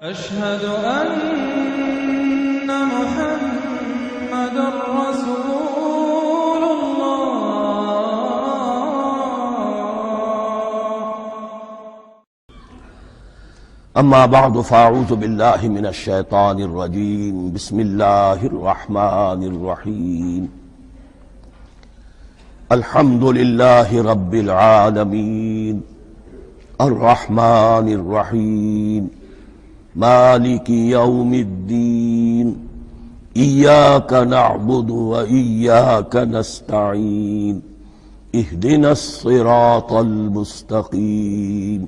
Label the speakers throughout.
Speaker 1: أشهد أن محمد رسول الله.
Speaker 2: أما بعد فأعوذ بالله من الشيطان الرجيم. بسم الله الرحمن الرحيم. الحمد لله رب العالمين الرحمن الرحيم مالك يوم الدين إياك نعبد وإياك نستعين اهدنا الصراط المستقيم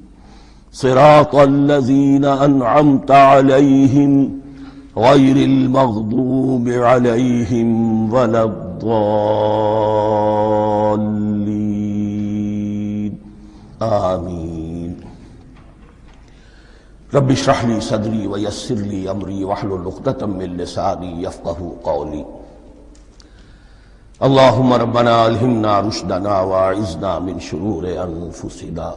Speaker 2: صراط الذين أنعمت عليهم غير المغضوب عليهم ولا الضالين آمين. رب اشرح لي صدري ويسر لي أمري واحلل عقدة من لساني يفقهوا قولي. اللهم ربنا ألهمنا رشدنا وأعذنا من شرور أنفسنا.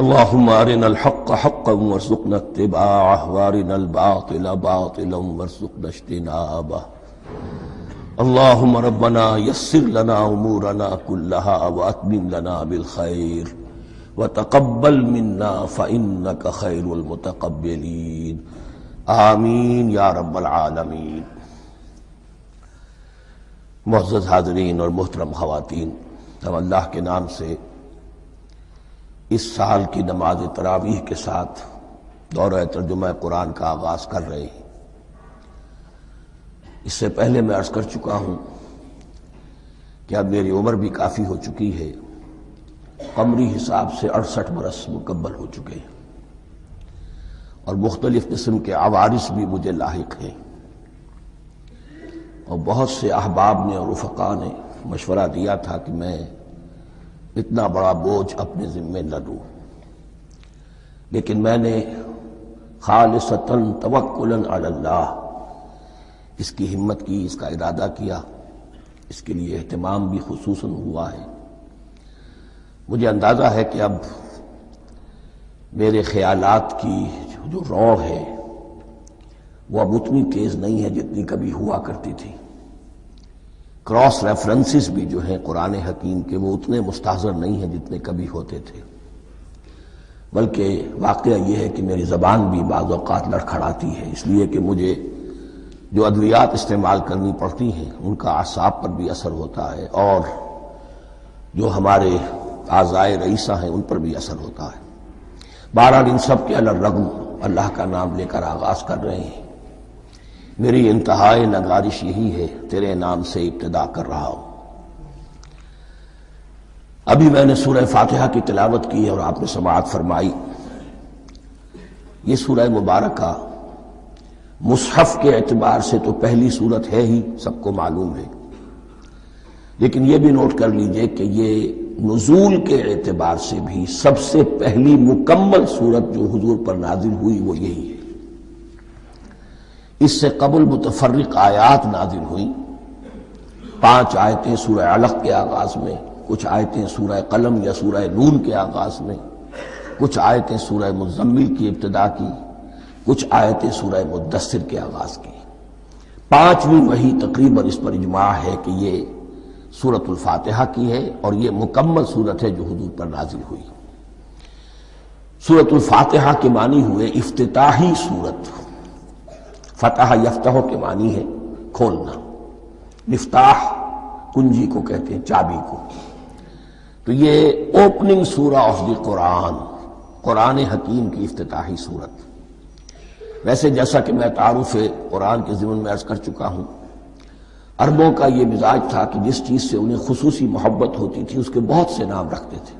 Speaker 2: اللهم أرنا الحق حقا وارزقنا اتباعه وأرنا الباطل باطلا وارزقنا اجتنابه. اللهم ربنا يسر لنا أمورنا كلها وأتمم لنا بالخير وتقبل منا فإنك خير المتقبلين آمین یا رب العالمین. معزز حاضرین اور محترم خواتین، ہم اللہ کے نام سے اس سال کی نماز تراویح کے ساتھ دورہ ترجمہ قرآن کا آغاز کر رہے ہیں۔ اس سے پہلے میں عرض کر چکا ہوں کہ اب میری عمر بھی کافی ہو چکی ہے، قمری حساب سے 68 برس مکمل ہو چکے ہیں، اور مختلف قسم کے عوارض بھی مجھے لاحق ہیں، اور بہت سے احباب نے اور رفقاء نے مشورہ دیا تھا کہ میں اتنا بڑا بوجھ اپنے ذمے نہ لوں، لیکن میں نے خالصتاً توکلاً علی اللہ اس کی ہمت کی، اس کا ارادہ کیا، اس کے لیے اہتمام بھی خصوصاً ہوا ہے۔ مجھے اندازہ ہے کہ اب میرے خیالات کی جو رو ہے وہ اب اتنی تیز نہیں ہے جتنی کبھی ہوا کرتی تھی۔ کراس ریفرنسز بھی جو ہیں قرآن حکیم کے وہ اتنے مستحضر نہیں ہیں جتنے کبھی ہوتے تھے، بلکہ واقعہ یہ ہے کہ میری زبان بھی بعض اوقات لڑکھڑاتی ہے، اس لیے کہ مجھے جو ادویات استعمال کرنی پڑتی ہیں ان کا اعصاب پر بھی اثر ہوتا ہے، اور جو ہمارے اعضائے رئیسہ ہیں ان پر بھی اثر ہوتا ہے۔ بہرحال ان سب کے علی الرغم اللہ کا نام لے کر آغاز کر رہے ہیں۔ میری انتہائی نگارش یہی ہے، تیرے نام سے ابتدا کر رہا ہوں۔ ابھی میں نے سورہ فاتحہ کی تلاوت کی اور آپ نے سماعت فرمائی۔ یہ سورہ مبارکہ مصحف کے اعتبار سے تو پہلی سورت ہے ہی، سب کو معلوم ہے، لیکن یہ بھی نوٹ کر لیجئے کہ یہ نزول کے اعتبار سے بھی سب سے پہلی مکمل سورت جو حضور پر نازل ہوئی وہ یہی ہے۔ اس سے قبل متفرق آیات نازل ہوئیں، 5 آیتیں سورہ علق کے آغاز میں، کچھ آیتیں سورہ قلم یا سورہ نون کے آغاز میں، کچھ آیتیں سورہ مزمل کی ابتدا کی، کچھ آیتیں سورہ مدثر کے آغاز کی۔ 5ویں وحی تقریباً اس پر اجماع ہے کہ یہ سورۃ الفاتحہ کی ہے، اور یہ مکمل سورت ہے جو حضور پر نازل ہوئی۔ سورۃ الفاتحہ کے معنی ہوئے افتتاحی سورت، فتح یفتح کے معنی ہے کھولنا، مفتاح کنجی کو کہتے ہیں، چابی کو۔ تو یہ اوپننگ سورہ آف دی قرآن، قرآن حکیم کی افتتاحی سورت۔ ویسے جیسا کہ میں تعارف قرآن کے ضمن میں عرض کر چکا ہوں، عربوں کا یہ مزاج تھا کہ جس چیز سے انہیں خصوصی محبت ہوتی تھی اس کے بہت سے نام رکھتے تھے۔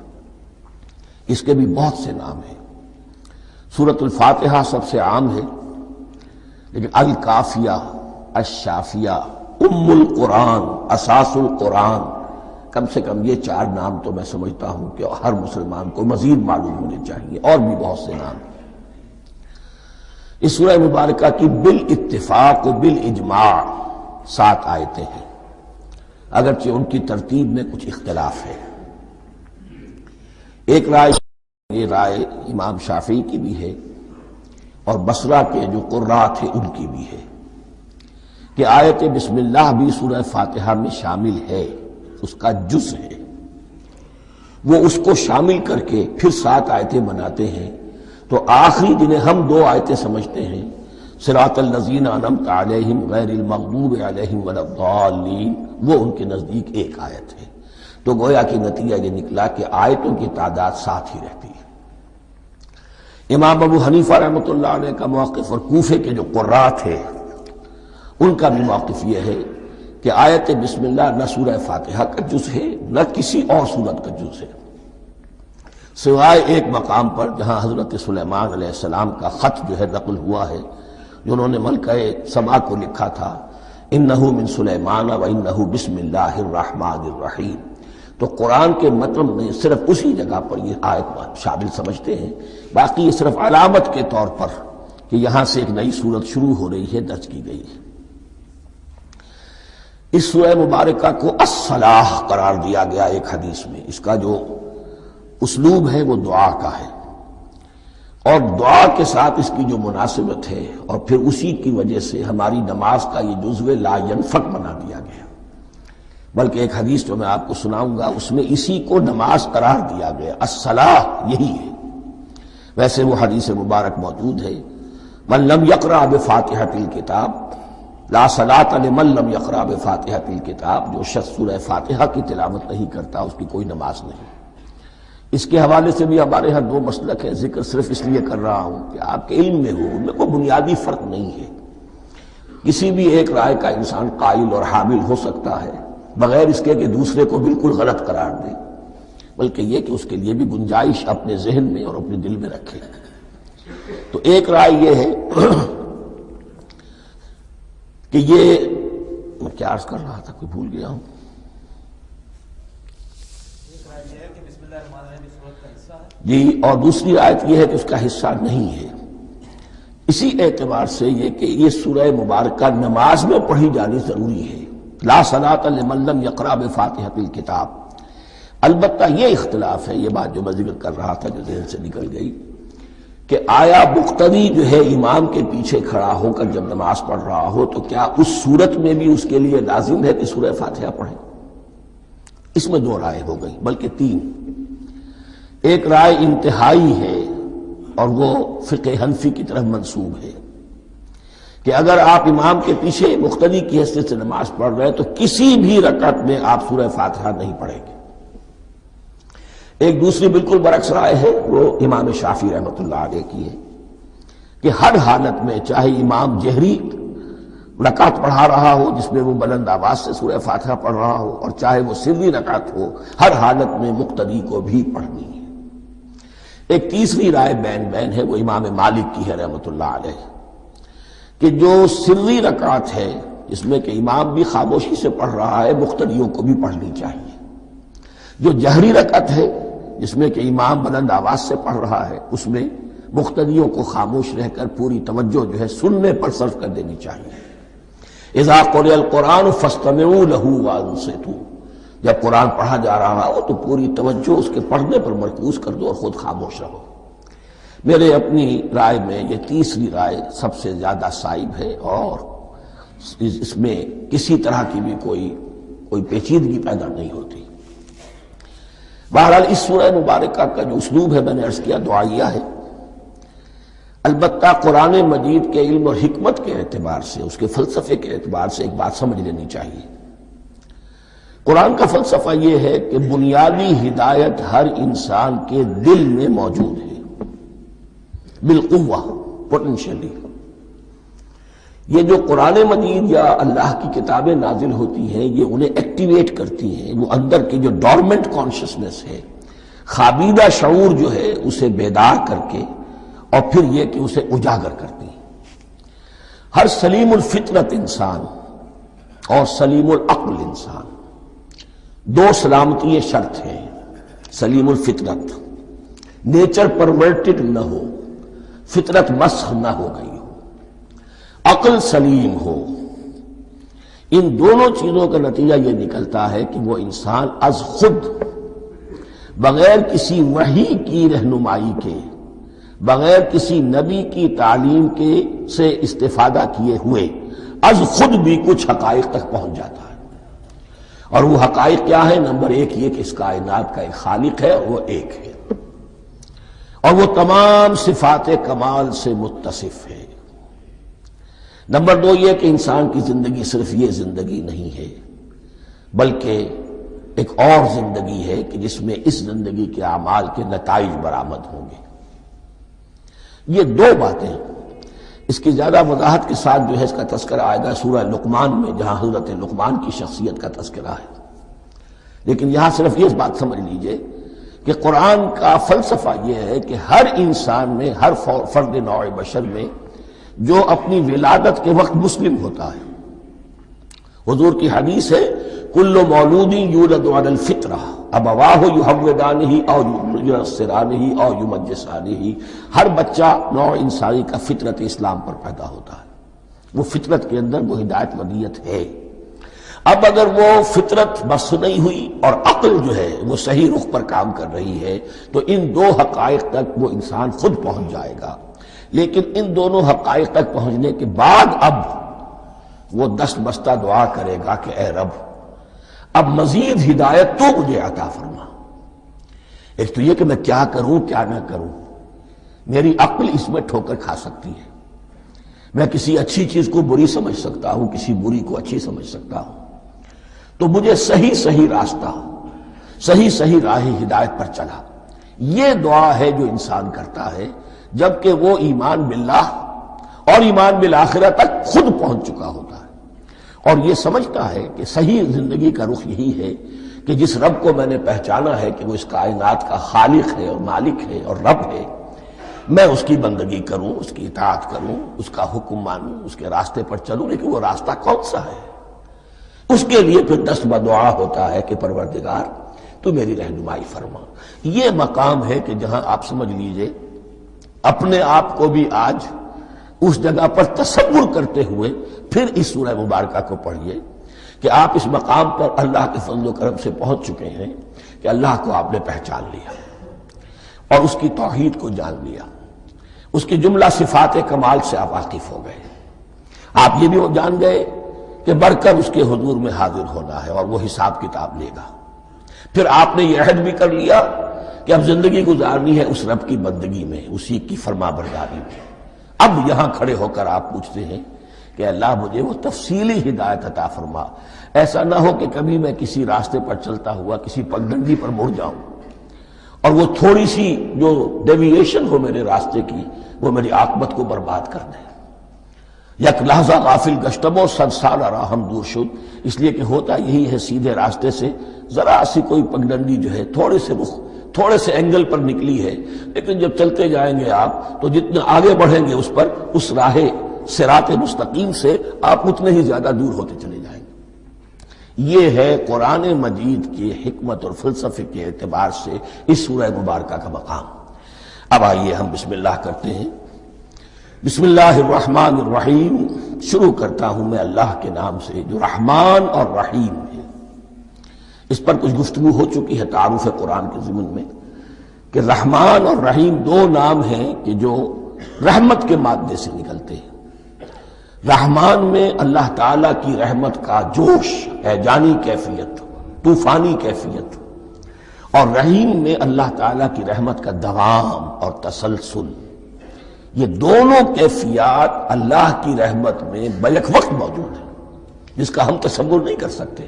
Speaker 2: اس کے بھی بہت سے نام ہیں۔ سورۃ الفاتحہ سب سے عام ہے، لیکن الکافیہ، الشافیہ، ام القرآن، اساس القرآن، کم سے کم یہ 4 نام تو میں سمجھتا ہوں کہ ہر مسلمان کو مزید معلوم ہونے چاہیے، اور بھی بہت سے نام ہیں۔ اس سورہ مبارکہ کی بالاتفاق و بالاجماع 7 آیتیں ہیں، اگرچہ ان کی ترتیب میں کچھ اختلاف ہے۔ ایک رائے، یہ رائے امام شافعی کی بھی ہے اور بصرہ کے جو قراء تھے ان کی بھی ہے کہ آیت بسم اللہ بھی سورہ فاتحہ میں شامل ہے، اس کا جز ہے، وہ اس کو شامل کر کے پھر 7 آیتیں بناتے ہیں، تو آخری جنہیں ہم 2 آیتیں سمجھتے ہیں، صراط الذین انعمت علیہم غیر المغضوب علیہم ولا الضالین، وہ ان کے نزدیک ایک آیت ہے۔ تو گویا کہ نتیجہ یہ نکلا کہ آیتوں کی تعداد 7 ہی رہتی ہے۔ امام ابو حنیفہ رحمۃ اللہ علیہ کا موقف اور کوفے کے جو قراء تھے ان کا بھی موقف یہ ہے کہ آیت بسم اللہ نہ سورہ فاتحہ کا جز ہے نہ کسی اور سورت کا جز ہے، سوائے ایک مقام پر جہاں حضرت سلیمان علیہ السلام کا خط جو ہے نقل ہوا ہے، جنہوں نے ملکہ سما کو لکھا تھا انہ من سلیمان و انہ بسم اللہ الرحمن الرحیم، تو قرآن کے متن میں صرف اسی جگہ پر یہ آیت شامل سمجھتے ہیں، باقی یہ صرف علامت کے طور پر کہ یہاں سے ایک نئی سورت شروع ہو رہی ہے درج کی گئی ہے۔ اس سورہ مبارکہ کو الصلاح قرار دیا گیا ایک حدیث میں، اس کا جو اسلوب ہے وہ دعا کا ہے، اور دعا کے ساتھ اس کی جو مناسبت ہے اور پھر اسی کی وجہ سے ہماری نماز کا یہ جزو لا ینفک بنا دیا گیا، بلکہ ایک حدیث جو میں آپ کو سناؤں گا اس میں اسی کو نماز قرار دیا گیا، الصلاح یہی ہے۔ ویسے وہ حدیث مبارک موجود ہے من لم یقرأ بفاتحۃ الکتاب لا صلاۃ لمن لم یقرأ بفاتحۃ الکتاب، جو شخص سورہ فاتحہ کی تلاوت نہیں کرتا اس کی کوئی نماز نہیں۔ اس کے حوالے سے بھی ہمارے ہاں 2 مسلک ہیں، ذکر صرف اس لیے کر رہا ہوں کہ آپ کے علم میں ہو، ان میں کوئی بنیادی فرق نہیں ہے، کسی بھی ایک رائے کا انسان قائل اور حامل ہو سکتا ہے بغیر اس کے کہ دوسرے کو بالکل غلط قرار دے، بلکہ یہ کہ اس کے لیے بھی گنجائش اپنے ذہن میں اور اپنے دل میں رکھے۔ تو ایک رائے یہ ہے کہ یہ میں کیا عرض کر رہا تھا کوئی بھول گیا ہوں، جی، اور دوسری آیت یہ ہے کہ اس کا حصہ نہیں ہے۔ اسی اعتبار سے یہ کہ یہ سورہ مبارکہ نماز میں پڑھی جانی ضروری ہے، لا صلاۃ لمن لم یقرأ بفاتحۃ الکتاب۔ البتہ یہ اختلاف ہے، یہ بات جو میں ذکر کر رہا تھا جو ذہن سے نکل گئی، کہ آیا مقتدی جو ہے امام کے پیچھے کھڑا ہو کر جب نماز پڑھ رہا ہو تو کیا اس صورت میں بھی اس کے لیے لازم ہے کہ سورہ فاتحہ پڑھے؟ اس میں 2 رائے ہو گئی، بلکہ 3۔ ایک رائے انتہائی ہے اور وہ فقہ حنفی کی طرف منسوب ہے کہ اگر آپ امام کے پیچھے مقتدی کی حیثیت سے نماز پڑھ رہے تو کسی بھی رکعت میں آپ سورہ فاتحہ نہیں پڑھیں گے۔ ایک دوسری بالکل برعکس رائے ہے، وہ امام شافعی رحمۃ اللہ علیہ کی ہے کہ ہر حالت میں چاہے امام جہری رکعت پڑھا رہا ہو جس میں وہ بلند آواز سے سورہ فاتحہ پڑھ رہا ہو اور چاہے وہ سری رکعت ہو، ہر حالت میں مقتدی کو بھی پڑھنی ہے۔ ایک تیسری رائے بین ہے، وہ امام مالک کی ہے رحمۃ اللہ علیہ، کہ جو سری رکعت ہے جس میں کہ امام بھی خاموشی سے پڑھ رہا ہے مقتدیوں کو بھی پڑھنی چاہیے، جو جہری رکعت ہے جس میں کہ امام بلند آواز سے پڑھ رہا ہے اس میں مقتدیوں کو خاموش رہ کر پوری توجہ جو ہے سننے پر صرف کر دینی چاہیے۔ اذا قرئ القرآن فاستمعوا له وانصتوا، جب قرآن پڑھا جا رہا ہو تو پوری توجہ اس کے پڑھنے پر مرکوز کر دو اور خود خاموش رہو۔ میرے اپنی رائے میں یہ تیسری رائے سب سے زیادہ صائب ہے اور اس میں کسی طرح کی بھی کوئی پیچیدگی پیدا نہیں ہوتی۔ بہرحال اس سورہ مبارکہ کا جو اسلوب ہے میں نے عرض کیا دعائیہ ہے، البتہ قرآن مجید کے علم اور حکمت کے اعتبار سے، اس کے فلسفے کے اعتبار سے ایک بات سمجھ لینی چاہیے۔ قرآن کا فلسفہ یہ ہے کہ بنیادی ہدایت ہر انسان کے دل میں موجود ہے بالقوہ، پوٹینشلی۔ یہ جو قرآن مجید یا اللہ کی کتابیں نازل ہوتی ہیں یہ انہیں ایکٹیویٹ کرتی ہیں، وہ اندر کی جو ڈورمنٹ کانشسنس ہے، خوابیدہ شعور جو ہے اسے بیدار کر کے اور پھر یہ کہ اسے اجاگر کرتی ہیں۔ ہر سلیم الفطرت انسان اور سلیم العقل انسان، 2 سلامتی شرط ہیں۔ سلیم الفطرت، نیچر پرورٹڈ نہ ہو، فطرت مسخ نہ ہو گئی ہو، عقل سلیم ہو۔ ان دونوں چیزوں کا نتیجہ یہ نکلتا ہے کہ وہ انسان از خود بغیر کسی وحی کی رہنمائی کے بغیر کسی نبی کی تعلیم کے سے استفادہ کیے ہوئے از خود بھی کچھ حقائق تک پہنچ جاتا ہے۔ اور وہ حقائق کیا ہے؟ نمبر ایک یہ کہ اس کائنات کا ایک خالق ہے اور وہ ایک ہے، اور وہ تمام صفات کمال سے متصف ہے۔ نمبر دو یہ کہ انسان کی زندگی صرف یہ زندگی نہیں ہے، بلکہ ایک اور زندگی ہے کہ جس میں اس زندگی کے اعمال کے نتائج برآمد ہوں گے۔ یہ دو باتیں، اس کی زیادہ وضاحت کے ساتھ جو ہے اس کا تذکرہ آئے گا سورہ لقمان میں، جہاں حضرت لقمان کی شخصیت کا تذکرہ ہے۔ لیکن یہاں صرف یہ بات سمجھ لیجئے کہ قرآن کا فلسفہ یہ ہے کہ ہر انسان میں، ہر فرد نوع بشر میں جو اپنی ولادت کے وقت مسلم ہوتا ہے، حضور کی حدیث ہے کل مولود یولد علی الفطرہ ابواہ یحودانہ او ینصرانہ او یمجسانہ، ہر بچہ نوع انسانی کا فطرت اسلام پر پیدا ہوتا ہے، وہ فطرت کے اندر وہ ہدایت ودیت ہے۔ اب اگر وہ فطرت بس نہیں ہوئی اور عقل جو ہے وہ صحیح رخ پر کام کر رہی ہے تو ان دو حقائق تک وہ انسان خود پہنچ جائے گا۔ لیکن ان دونوں حقائق تک پہنچنے کے بعد اب وہ دست بستہ دعا کرے گا کہ اے رب اب مزید ہدایت تو مجھے عطا فرما۔ ایک تو یہ کہ میں کیا کروں کیا نہ کروں، میری عقل اس میں ٹھوکر کھا سکتی ہے، میں کسی اچھی چیز کو بری سمجھ سکتا ہوں، کسی بری کو اچھی سمجھ سکتا ہوں، تو مجھے صحیح راستہ، صحیح راہ ہدایت پر چلا۔ یہ دعا ہے جو انسان کرتا ہے جبکہ وہ ایمان باللہ اور ایمان بالآخرہ تک خود پہنچ چکا ہوتا ہے، اور یہ سمجھتا ہے کہ صحیح زندگی کا رخ یہی ہے کہ جس رب کو میں نے پہچانا ہے کہ وہ اس کائنات کا خالق ہے اور مالک ہے اور رب ہے، میں اس کی بندگی کروں، اس کی اطاعت کروں، اس کا حکم مانوں، اس کے راستے پر چلوں۔ لیکن وہ راستہ کون سا ہے؟ اس کے لیے پھر دست بدعا ہوتا ہے کہ پروردگار تو میری رہنمائی فرما۔ یہ مقام ہے کہ جہاں آپ سمجھ لیجئے اپنے آپ کو بھی آج اس جگہ پر تصور کرتے ہوئے پھر اس سورہ مبارکہ کو پڑھیے کہ آپ اس مقام پر اللہ کے فضل و کرم سے پہنچ چکے ہیں کہ اللہ کو آپ نے پہچان لیا اور اس کی توحید کو جان لیا، اس کی جملہ صفات کمال سے آپ واقف ہو گئے۔ آپ یہ بھی جان گئے کہ بڑھ کر اس کے حضور میں حاضر ہونا ہے اور وہ حساب کتاب لے گا۔ پھر آپ نے یہ عہد بھی کر لیا کہ اب زندگی گزارنی ہے اس رب کی بندگی میں، اسی کی فرما برداری میں۔ اب یہاں کھڑے ہو کر آپ پوچھتے ہیں کہ اللہ مجھے وہ تفصیلی ہدایت عطا فرما، ایسا نہ ہو کہ کبھی میں کسی راستے پر چلتا ہوا کسی پگڈنڈی پر مڑ جاؤں اور وہ تھوڑی سی جو ڈیوییشن ہو میرے راستے کی وہ میری عاقبت کو برباد کر دے۔ یک لحظہ غافل گشتم و صد سال راہم دور شد، اس لیے کہ ہوتا یہی ہے سیدھے راستے سے ذرا سی کوئی پگڈنڈی جو ہے تھوڑے سے اینگل پر نکلی ہے، لیکن جب چلتے جائیں گے آپ تو جتنے آگے بڑھیں گے اس پر، اس راہ صراط مستقیم سے آپ اتنے ہی زیادہ دور ہوتے چلے جائیں گے۔ یہ ہے قرآن مجید کی حکمت اور فلسفے کے اعتبار سے اس سورہ مبارکہ کا مقام۔ اب آئیے ہم بسم اللہ کرتے ہیں۔ بسم اللہ الرحمن الرحیم، شروع کرتا ہوں میں اللہ کے نام سے جو رحمان اور رحیم ہے۔ اس پر کچھ گفتگو ہو چکی ہے تعارف قرآن کے ضمن میں کہ رحمان اور رحیم دو نام ہیں کہ جو رحمت کے مادے سے نکلتے ہیں۔ رحمان میں اللہ تعالیٰ کی رحمت کا جوش، ہیجانی کیفیت، طوفانی کیفیت، اور رحیم میں اللہ تعالیٰ کی رحمت کا دوام اور تسلسل۔ یہ دونوں کیفیات اللہ کی رحمت میں بیک وقت موجود ہیں، جس کا ہم تصور نہیں کر سکتے۔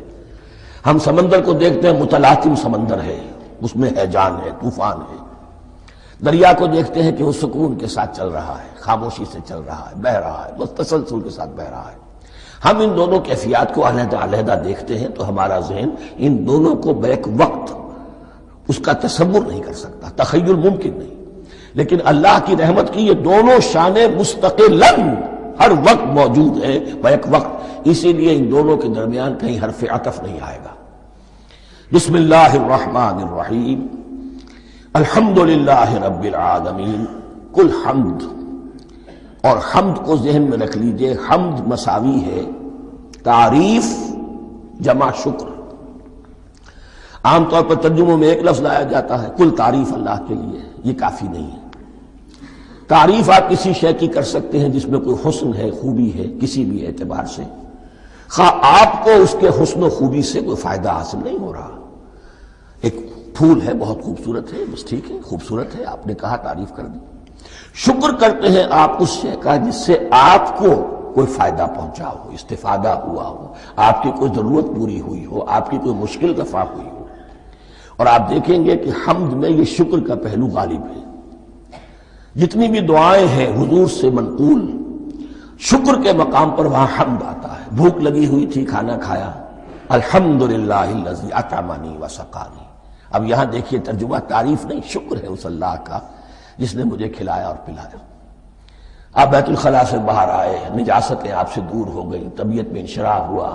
Speaker 2: ہم سمندر کو دیکھتے ہیں، متلاطم سمندر ہے، اس میں ہیجان ہے، طوفان ہے۔ دریا کو دیکھتے ہیں کہ وہ سکون کے ساتھ چل رہا ہے، خاموشی سے چل رہا ہے، بہہ رہا ہے، بس تسلسل کے ساتھ بہہ رہا ہے۔ ہم ان دونوں کیفیات کو علیحدہ علیحدہ دیکھتے ہیں تو ہمارا ذہن ان دونوں کو بیک وقت اس کا تصور نہیں کر سکتا، تخیل ممکن نہیں۔ لیکن اللہ کی رحمت کی یہ دونوں شانیں مستقلاً ہر وقت موجود ہیں بیک وقت، اسی لیے ان دونوں کے درمیان کہیں حرف عطف نہیں آئے گا۔ بسم اللہ الرحمن الرحیم، الحمد للہ رب العالمین، کل حمد، اور حمد کو ذہن میں رکھ لیجئے، حمد مساوی ہے تعریف جمع شکر۔ عام طور پر ترجموں میں ایک لفظ لایا جاتا ہے، کل تعریف اللہ کے لیے، یہ کافی نہیں ہے۔ تعریف آپ کسی شے کی کر سکتے ہیں جس میں کوئی حسن ہے، خوبی ہے، کسی بھی اعتبار سے، خواہ آپ کو اس کے حسن و خوبی سے کوئی فائدہ حاصل نہیں ہو رہا۔ ایک پھول ہے، بہت خوبصورت ہے، بس ٹھیک ہے، خوبصورت ہے، آپ نے کہا، تعریف کر دی۔ شکر کرتے ہیں آپ اس شے کا جس سے آپ کو کوئی فائدہ پہنچا ہو، استفادہ ہوا ہو، آپ کی کوئی ضرورت پوری ہوئی ہو، آپ کی کوئی مشکل رفع ہوئی ہو۔ اور آپ دیکھیں گے کہ حمد میں یہ شکر کا پہلو غالب ہے۔ جتنی بھی دعائیں ہیں حضور سے منقول، شکر کے مقام پر وہاں حمد آتا ہے۔ بھوک لگی ہوئی تھی، کھانا کھایا، الحمدللہ الذی اطعمنی وسقانی۔ اب یہاں دیکھیے ترجمہ، تعریف نہیں، شکر ہے اس اللہ کا جس نے مجھے کھلایا اور پلایا۔ آپ بیت الخلاء سے باہر آئے، نجاستیں آپ سے دور ہو گئی، طبیعت میں انشراح ہوا،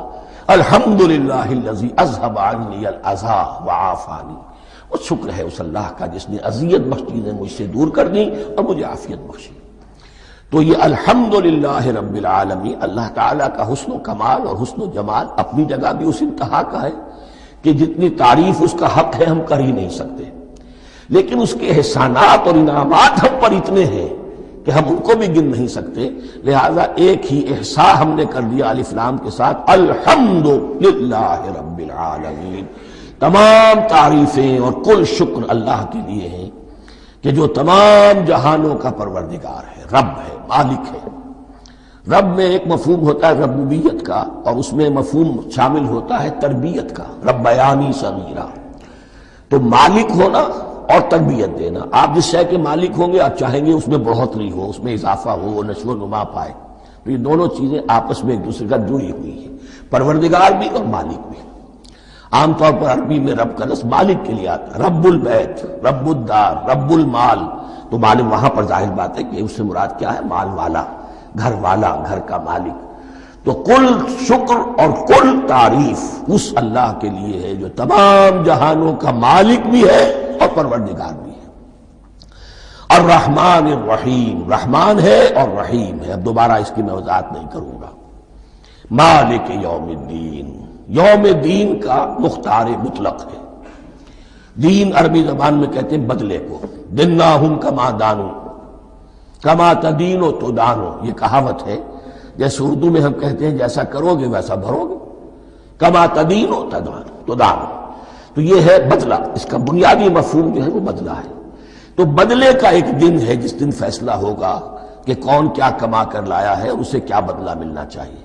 Speaker 2: الحمدللہ الذی اذھب عنی الاذی وعافانی۔ وہ شکر ہے اس اللہ کا جس نے اذیت بخش چیزیں مجھ سے دور کر دیں اور مجھے عافیت بخشی۔ تو یہ الحمدللہ رب العالمین، اللہ تعالیٰ کا حسن و کمال اور حسن و جمال اپنی جگہ بھی اس انتہا کا ہے کہ جتنی تعریف اس کا حق ہے ہم کر ہی نہیں سکتے، لیکن اس کے احسانات اور انعامات ہم پر اتنے ہیں کہ ہم ان کو بھی گن نہیں سکتے۔ لہذا ایک ہی احصاء ہم نے کر دیا الف لام کے ساتھ، الحمدللہ رب العالمین۔ تمام تعریفیں اور کل شکر اللہ کے لیے ہیں کہ جو تمام جہانوں کا پروردگار ہے، رب ہے، مالک ہے۔ رب میں ایک مفہوم ہوتا ہے ربوبیت کا، اور اس میں مفہوم شامل ہوتا ہے تربیت کا، ربیانی صغیرہ۔ تو مالک ہونا اور تربیت دینا، آپ جس شے کے مالک ہوں گے آپ چاہیں گے اس میں بڑھوتری ہو، اس میں اضافہ ہو، وہ نشو و نما پائے۔ تو یہ دونوں چیزیں آپس میں ایک دوسرے کا جڑی ہوئی ہیں، پروردگار بھی اور مالک بھی۔ عام طور پر عربی میں رب کا لفظ مالک کے لیے آتا ہے، رب البیت، رب الدار، رب المال۔ تو مالک وہاں پر ظاہر بات ہے کہ اس سے مراد کیا ہے، مال والا، گھر والا، گھر کا مالک۔ تو کل شکر اور کل تعریف اس اللہ کے لیے ہے جو تمام جہانوں کا مالک بھی ہے اور پروردگار بھی ہے۔ الرحمن الرحیم، رحمان ہے اور رحیم ہے۔ اب دوبارہ اس کی میں وضاحت نہیں کروں گا۔ مالک یوم الدین، یوم دین کا مختار مطلق ہے۔ دین عربی زبان میں کہتے ہیں بدلے کو، دناہم کما دانو، کما تدینو تو دانو، یہ کہاوت ہے۔ جیسے اردو میں ہم کہتے ہیں جیسا کرو گے ویسا بھرو گے، کما تدینو تو دانو۔ تو یہ ہے بدلہ، اس کا بنیادی مفہوم جو ہے وہ بدلہ ہے۔ تو بدلے کا ایک دن ہے جس دن فیصلہ ہوگا کہ کون کیا کما کر لایا ہے اور اسے کیا بدلہ ملنا چاہیے۔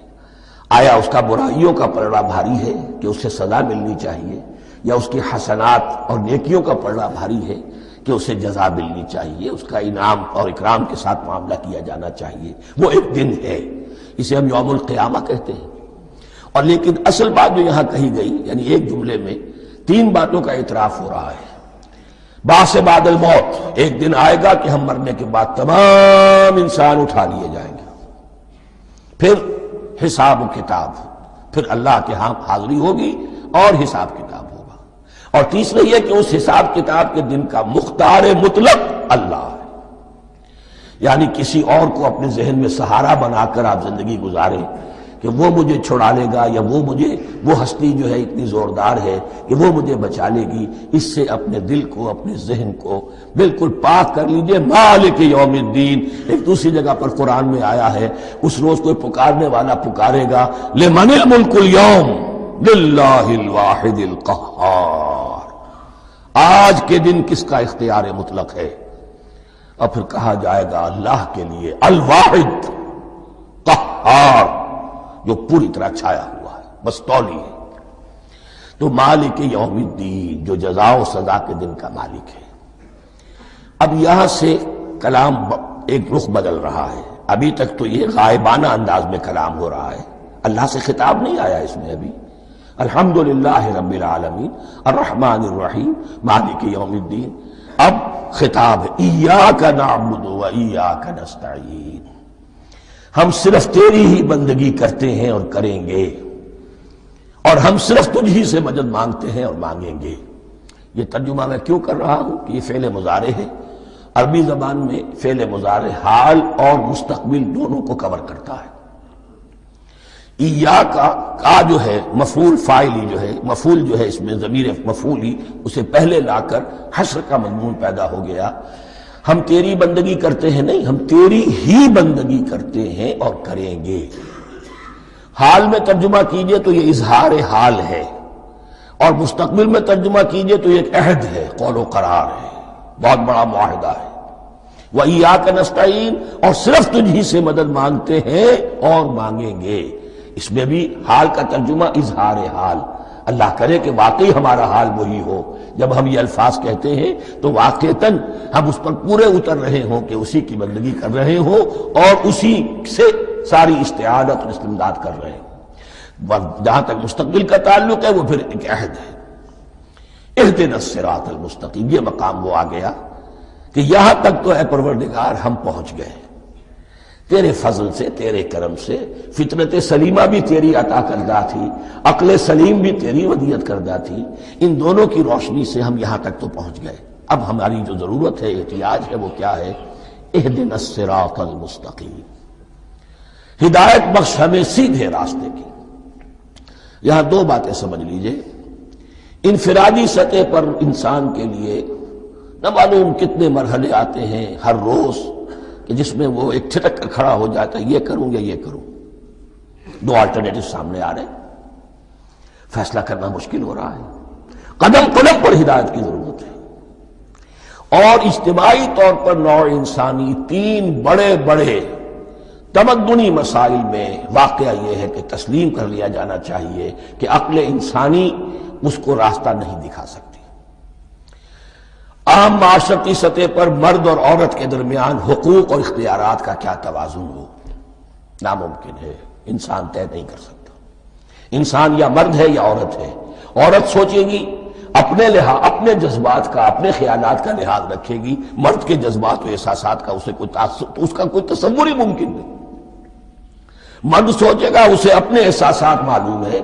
Speaker 2: آیا اس کا برائیوں کا پلڑا بھاری ہے کہ اسے سزا ملنی چاہیے، یا اس کی حسنات اور نیکیوں کا پلڑا بھاری ہے کہ اسے جزا ملنی چاہیے، اس کا انعام اور اکرام کے ساتھ معاملہ کیا جانا چاہیے۔ وہ ایک دن ہے، اسے ہم یوم القیامہ کہتے ہیں۔ اور لیکن اصل بات جو یہاں کہی گئی، یعنی ایک جملے میں تین باتوں کا اعتراف ہو رہا ہے۔ بعث بعد الموت، ایک دن آئے گا کہ ہم مرنے کے بعد تمام انسان اٹھا لیے جائیں گے، پھر حساب و کتاب، پھر اللہ کے ہاں حاضری ہوگی اور حساب کتاب ہوگا۔ اور تیسرا یہ کہ اس حساب کتاب کے دن کا مختار مطلق اللہ ہے، یعنی کسی اور کو اپنے ذہن میں سہارا بنا کر آپ زندگی گزاریں کہ وہ مجھے چھڑا لے گا، یا وہ ہستی جو ہے اتنی زوردار ہے کہ وہ مجھے بچا لے گی، اس سے اپنے دل کو، اپنے ذہن کو بالکل پاک کر لیجئے۔ مالک یوم الدین، ایک دوسری جگہ پر قرآن میں آیا ہے، اس روز کوئی پکارنے والا پکارے گا، لمن الملک اليوم للہ الواحد القہار، آج کے دن کس کا اختیار مطلق ہے؟ اور پھر کہا جائے گا اللہ کے لیے، الواحد قہار، جو پوری طرح چھایا ہوا ہے، بس تولی ہے۔ تو مالک یوم الدین، جو جزا و سزا کے دن کا مالک ہے۔ اب یہاں سے کلام ایک رخ بدل رہا ہے۔ ابھی تک تو یہ غائبانہ انداز میں کلام ہو رہا ہے، اللہ سے خطاب نہیں آیا اس میں ابھی۔ الحمدللہ رب العالمین الرحمن الرحیم مالک یوم الدین۔ اب خطاب ہے، ایاک نعبد و ایاک نستعین، ہم صرف تیری ہی بندگی کرتے ہیں اور کریں گے، اور ہم صرف تجھ ہی سے مدد مانگتے ہیں اور مانگیں گے۔ یہ ترجمہ میں کیوں کر رہا ہوں کہ یہ فعل مضارع ہے۔ عربی زبان میں فعل مضارع حال اور مستقبل دونوں کو کور کرتا ہے۔ ایاک کا جو ہے مفعول فاعلی جو ہے، مفعول جو ہے اس میں ضمیر مفعولی، اسے پہلے لا کر حشر کا مضمون پیدا ہو گیا۔ ہم تیری بندگی کرتے ہیں نہیں، ہم تیری ہی بندگی کرتے ہیں اور کریں گے۔ حال میں ترجمہ کیجئے تو یہ اظہار حال ہے، اور مستقبل میں ترجمہ کیجئے تو یہ ایک عہد ہے، قول و قرار ہے، بہت بڑا معاہدہ ہے۔ وَإِيَّاكَ نَسْتَعِينُ، اور صرف تجھ ہی سے مدد مانگتے ہیں اور مانگیں گے۔ اس میں بھی حال کا ترجمہ اظہار حال، اللہ کرے کہ واقعی ہمارا حال وہی ہو، جب ہم یہ الفاظ کہتے ہیں تو واقعتاً ہم اس پر پورے اتر رہے ہوں کہ اسی کی بندگی کر رہے ہوں اور اسی سے ساری استعانت اور استمداد کر رہے ہیں۔ جہاں تک مستقبل کا تعلق ہے وہ پھر ایک عہد ہے۔ اہدنا الصراط المستقیم، یہ مقام وہ آ گیا کہ یہاں تک تو اے پروردگار ہم پہنچ گئے تیرے فضل سے، تیرے کرم سے۔ فطرت سلیمہ بھی تیری عطا کردہ تھی، عقل سلیم بھی تیری ودیعت کردہ تھی، ان دونوں کی روشنی سے ہم یہاں تک تو پہنچ گئے۔ اب ہماری جو ضرورت ہے، احتیاج ہے، وہ کیا ہے؟ اہدنا الصراط المستقیم، ہدایت بخش ہمیں سیدھے راستے کی۔ یہاں دو باتیں سمجھ لیجئے۔ انفرادی سطح پر انسان کے لیے نہ معلوم کتنے مرحلے آتے ہیں ہر روز کہ جس میں وہ ایک ٹھٹک کر کھڑا ہو جاتا ہے، یہ کروں یا یہ کروں، دو آلٹرنیٹو سامنے آ رہے ہیں، فیصلہ کرنا مشکل ہو رہا ہے۔ قدم قدم پر ہدایت کی ضرورت ہے، اور اجتماعی طور پر نوع انسانی تین بڑے بڑے تمدنی مسائل میں واقعہ یہ ہے کہ تسلیم کر لیا جانا چاہیے کہ عقل انسانی اس کو راستہ نہیں دکھا سکتی۔ عام معاشرتی سطح پر مرد اور عورت کے درمیان حقوق اور اختیارات کا کیا توازن ہو، ناممکن ہے، انسان طے نہیں کر سکتا۔ انسان یا مرد ہے یا عورت ہے۔ عورت سوچے گی اپنے لحاظ، اپنے جذبات کا، اپنے خیالات کا لحاظ رکھے گی، مرد کے جذبات و احساسات کا اسے اس کا کوئی تصور ہی ممکن نہیں۔ مرد سوچے گا اسے اپنے احساسات معلوم ہے،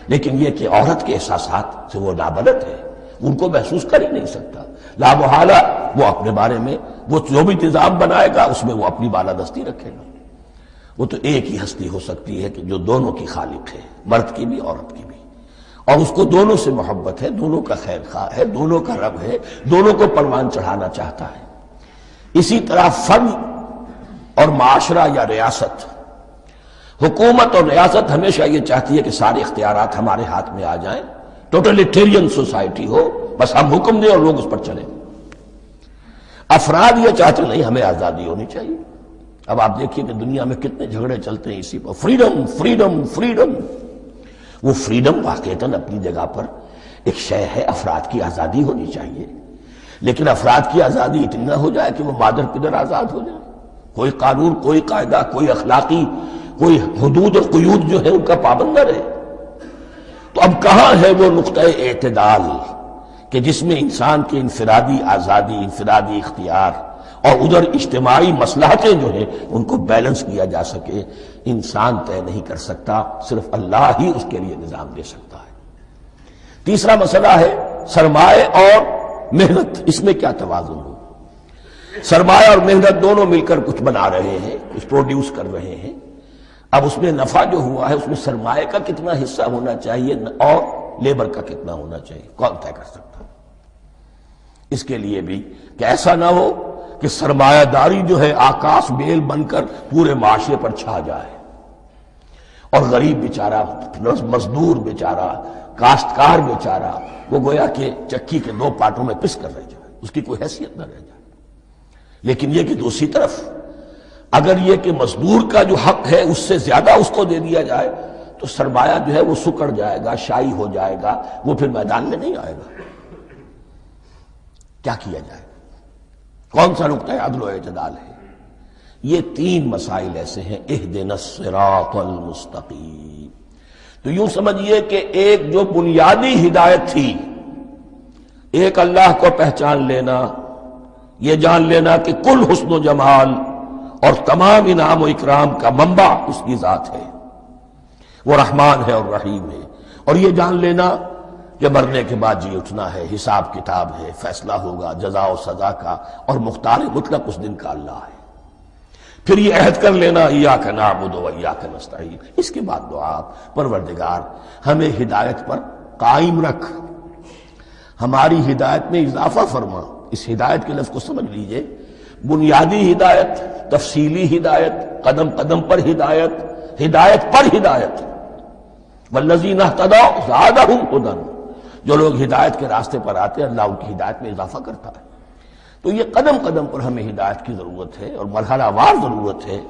Speaker 2: لیکن یہ کہ عورت کے احساسات سے وہ نابلد ہے، ان کو محسوس کر ہی نہیں سکتا۔ لا محالہ وہ اپنے بارے میں وہ جو بھی نظام بنائے گا اس میں وہ اپنی بالادستی رکھے گا۔ وہ تو ایک ہی ہستی ہو سکتی ہے کہ جو دونوں کی خالق ہے، مرد کی بھی عورت کی بھی، اور اس کو دونوں سے محبت ہے، دونوں کا خیر خواہ ہے، دونوں کا رب ہے، دونوں کو پروان چڑھانا چاہتا ہے۔ اسی طرح فرد اور معاشرہ یا ریاست، حکومت اور ریاست ہمیشہ یہ چاہتی ہے کہ سارے اختیارات ہمارے ہاتھ میں آ جائیں، ٹوٹلیٹیرین سوسائٹی ہو، بس ہم حکم دیں اور لوگ اس پر چلیں۔ افراد یہ چاہتے نہیں، ہمیں آزادی ہونی چاہیے۔ اب آپ دیکھیے کہ دنیا میں کتنے جھگڑے چلتے ہیں اسی پر، فریڈم فریڈم فریڈم۔ وہ فریڈم واقعتاً اپنی جگہ پر ایک شے ہے، افراد کی آزادی ہونی چاہیے، لیکن افراد کی آزادی اتنی نہ ہو جائے کہ وہ مادر پدر آزاد ہو جائے، کوئی قانون، کوئی قاعدہ، کوئی اخلاقی کوئی حدود اور قیود جو ہے ان کا پابند نہ رہے۔ تو اب کہاں ہے وہ نقطہ اعتدال کہ جس میں انسان کی انفرادی آزادی، انفرادی اختیار اور ادھر اجتماعی مصلحتیں جو ہیں ان کو بیلنس کیا جا سکے؟ انسان طے نہیں کر سکتا، صرف اللہ ہی اس کے لیے نظام دے سکتا ہے۔ تیسرا مسئلہ ہے سرمایہ اور محنت، اس میں کیا توازن ہو؟ سرمایہ اور محنت دونوں مل کر کچھ بنا رہے ہیں، کچھ پروڈیوس کر رہے ہیں۔ اب اس میں نفع جو ہوا ہے اس میں سرمایہ کا کتنا حصہ ہونا چاہیے اور لیبر کا کتنا ہونا چاہیے، کون طے کر سکتا ہے؟ اس کے لیے بھی کہ ایسا نہ ہو کہ سرمایہ داری جو ہے آکاش بیل بن کر پورے معاشرے پر چھا جائے، اور غریب بیچارہ، مزدور بیچارہ، کاشتکار بیچارہ وہ گویا کہ چکی کے دو پارٹوں میں پس کر رہ جائے، اس کی کوئی حیثیت نہ رہ جائے۔ لیکن یہ کہ دوسری طرف اگر یہ کہ مزدور کا جو حق ہے اس سے زیادہ اس کو دے دیا جائے تو سرمایہ جو ہے وہ سکڑ جائے گا، شائی ہو جائے گا، وہ پھر میدان میں نہیں آئے گا۔ کیا کیا جائے؟ کون سا نقطہ عدل و اعتدال ہے؟ یہ تین مسائل ایسے ہیں، اہدنا الصراط المستقیم۔ تو یوں سمجھیے کہ ایک جو بنیادی ہدایت تھی، ایک اللہ کو پہچان لینا، یہ جان لینا کہ کل حسن و جمال اور تمام انعام و اکرام کا منبع اس کی ذات ہے، وہ رحمان ہے اور رحیم ہے، اور یہ جان لینا کہ مرنے کے بعد جی اٹھنا ہے، حساب کتاب ہے، فیصلہ ہوگا جزا و سزا کا، اور مختار مطلق اس دن کا اللہ ہے۔ پھر یہ عہد کر لینا ایاک نعبد و ایاک نستعین۔ اس کے بعد دعا، پروردگار ہمیں ہدایت پر قائم رکھ، ہماری ہدایت میں اضافہ فرما۔ اس ہدایت کے لفظ کو سمجھ لیجئے، بنیادی ہدایت، تفصیلی ہدایت، قدم قدم پر ہدایت، ہدایت پر ہدایت. والذین اہتدوا زادہم ھدی، جو لوگ ہدایت کے راستے پر آتے ہیں اللہ ان کی ہدایت میں اضافہ کرتا ہے. تو یہ قدم قدم پر ہمیں ہدایت کی ضرورت ہے اور مرحلہ وار ضرورت ہے.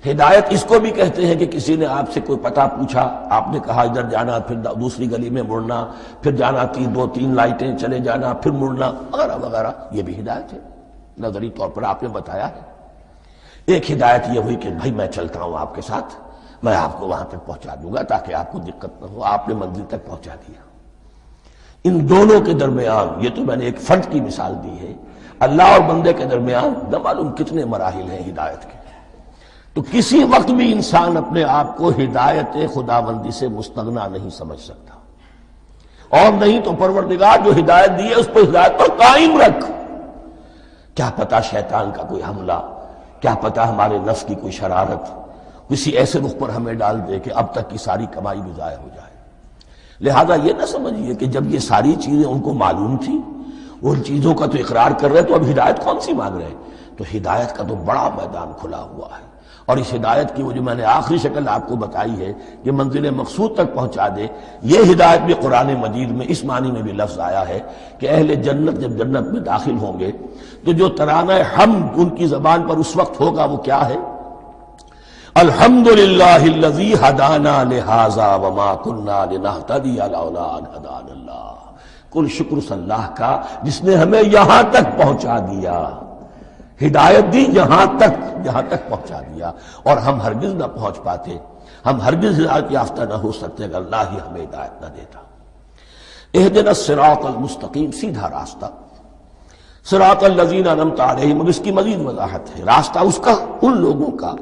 Speaker 2: ہدایت اس کو بھی کہتے ہیں کہ کسی نے آپ سے کوئی پتہ پوچھا، آپ نے کہا ادھر جانا، پھر دوسری گلی میں مڑنا، پھر جانا 2-3 لائٹیں چلے جانا، پھر مڑنا وغیرہ وغیرہ، یہ بھی ہدایت ہے. نظری طور پر آپ نے بتایا ہے. ایک ہدایت یہ ہوئی کہ بھائی میں چلتا ہوں آپ کے ساتھ، میں آپ کو وہاں تک پہنچا دوں گا تاکہ آپ کو دقت نہ ہو، آپ نے منزل تک پہنچا دیا. ان دونوں کے درمیان، یہ تو میں نے ایک فرد کی مثال دی ہے، اللہ اور بندے کے درمیان نہ معلوم کتنے مراحل ہیں ہدایت کے. تو کسی وقت بھی انسان اپنے آپ کو ہدایت خداوندی سے مستغنا نہیں سمجھ سکتا، اور نہیں تو پروردگار جو ہدایت دی ہے اس پر ہدایت پر قائم رکھ. کیا پتہ شیطان کا کوئی حملہ، کیا پتہ ہمارے نفس کی کوئی شرارت کسی ایسے رخ پر ہمیں ڈال دے کہ اب تک کی ساری کمائی بھی ضائع ہو جائے. لہذا یہ نہ سمجھیے کہ جب یہ ساری چیزیں ان کو معلوم تھی، ان چیزوں کا تو اقرار کر رہے تو اب ہدایت کون سی مانگ رہے ہیں. تو ہدایت کا تو بڑا میدان کھلا ہوا ہے، اور اس ہدایت کی وہ جو میں نے آخری شکل آپ کو بتائی ہے کہ منزل مقصود تک پہنچا دے، یہ ہدایت بھی قرآن مجید میں اس معنی میں بھی لفظ آیا ہے کہ اہل جنت جب جنت میں داخل ہوں گے تو جو ترانہ حمد ان کی زبان پر اس وقت ہوگا وہ کیا ہے؟ الحمدللہ الذی ہدانا لہذا وما کننا لنہتدی لولا ان ہدانا اللہ. کل شکر اللہ کا جس نے ہمیں یہاں تک پہنچا دیا، ہدایت دی یہاں تک پہنچا دیا، اور ہم ہرگز نہ پہنچ پاتے، ہم ہرگز ہدایت یافتہ نہ ہو سکتے اگر اللہ ہی ہمیں ہدایت نہ دیتا. اہدنا الصراط المستقیم، سیدھا راستہ. صراط الذین انعمت علیہم، اب اس کی مزید وضاحت ہے. راستہ اس کا ان لوگوں کا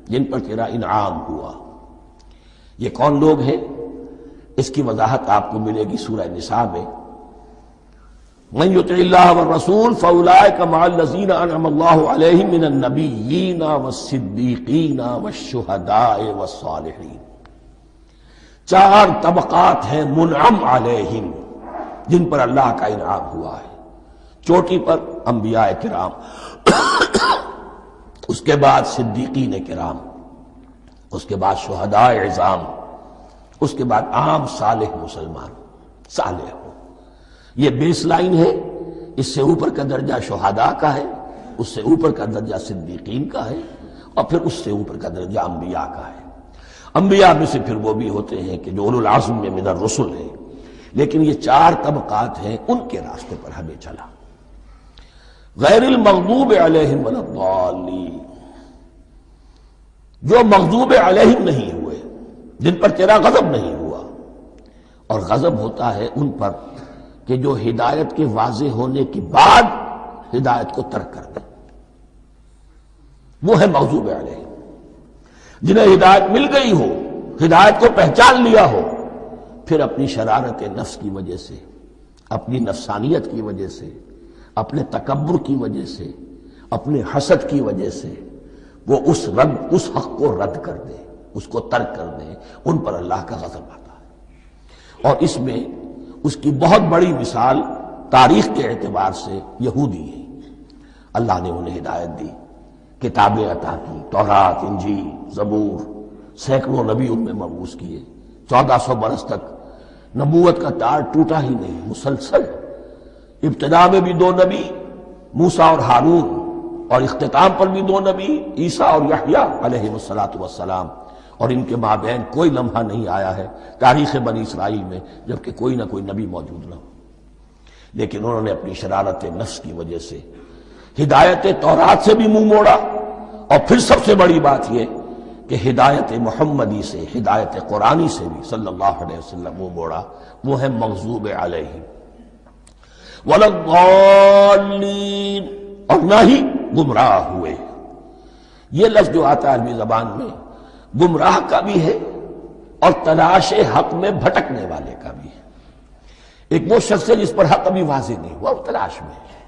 Speaker 2: جن پر تیرا انعام ہوا. یہ کون لوگ ہیں؟ اس کی وضاحت آپ کو ملے گی سورہ نساء میں. من یطع اللہ والرسول فاولئک مع الذین انعم اللہ علیہم من النبیین والصدیقین والشہداء والصالحین. 4 طبقات ہیں منعم علیہم جن پر اللہ کا انعام ہوا ہے. چوٹی پر انبیاء کرام، اس کے بعد صدیقین کرام، اس کے بعد شہداء عظام، اس کے بعد عام صالح مسلمان صالح ہو. یہ بیس لائن ہے. اس سے اوپر کا درجہ شہداء کا ہے، اس سے اوپر کا درجہ صدیقین کا ہے، اور پھر اس سے اوپر کا درجہ انبیاء کا ہے. انبیاء میں سے پھر وہ بھی ہوتے ہیں کہ جو اولو العزم میں من الرسل ہیں. لیکن یہ 4 طبقات ہیں، ان کے راستے پر ہمیں چلا. غیر المغضوب علیہم ولا الضالین، جو مغضوب علیہم نہیں ہوئے، جن پر تیرا غضب نہیں ہوا. اور غضب ہوتا ہے ان پر کہ جو ہدایت کے واضح ہونے کے بعد ہدایت کو ترک کر دیں، وہ ہے مغضوب علیہم. جنہیں ہدایت مل گئی ہو، ہدایت کو پہچان لیا ہو، پھر اپنی شرارت نفس کی وجہ سے، اپنی نفسانیت کی وجہ سے، اپنے تکبر کی وجہ سے، اپنے حسد کی وجہ سے وہ اس حق کو رد کر دیں، اس کو ترک کر دیں. ان پر اللہ کا غضب آتا ہے. اور اس میں اس کی بہت بڑی مثال تاریخ کے اعتبار سے یہودی ہے. اللہ نے انہیں ہدایت دی، کتابیں عطا کی، تورات، انجیل، زبور، سینکڑوں نبی ان میں مبعوث کیے. 1400 برس تک نبوت کا تار ٹوٹا ہی نہیں، مسلسل. ابتدا میں بھی 2 نبی، موسیٰ اور ہارون، اور اختتام پر بھی 2 نبی، عیسیٰ اور یحییٰ علیہ السلام. اور ان کے مابین کوئی لمحہ نہیں آیا ہے تاریخ بنی اسرائیل میں جبکہ کوئی نہ کوئی نبی موجود نہ ہو. لیکن انہوں نے اپنی شرارت نفس کی وجہ سے ہدایت تورات سے بھی منہ موڑا، اور پھر سب سے بڑی بات یہ کہ ہدایت محمدی سے، ہدایت قرآنی سے بھی صلی اللہ علیہ وسلم منہ موڑا. وہ ہے مغضوب علیہم ولا الضالین، اور نہ ہی گمراہ ہوئے. یہ لفظ جو آتا ہے عربی زبان میں گمراہ کا بھی ہے اور تلاش حق میں بھٹکنے والے کا بھی ہے. ایک وہ شخص ہے جس پر حق ابھی واضح نہیں ہوا، وہ تلاش میں ہے،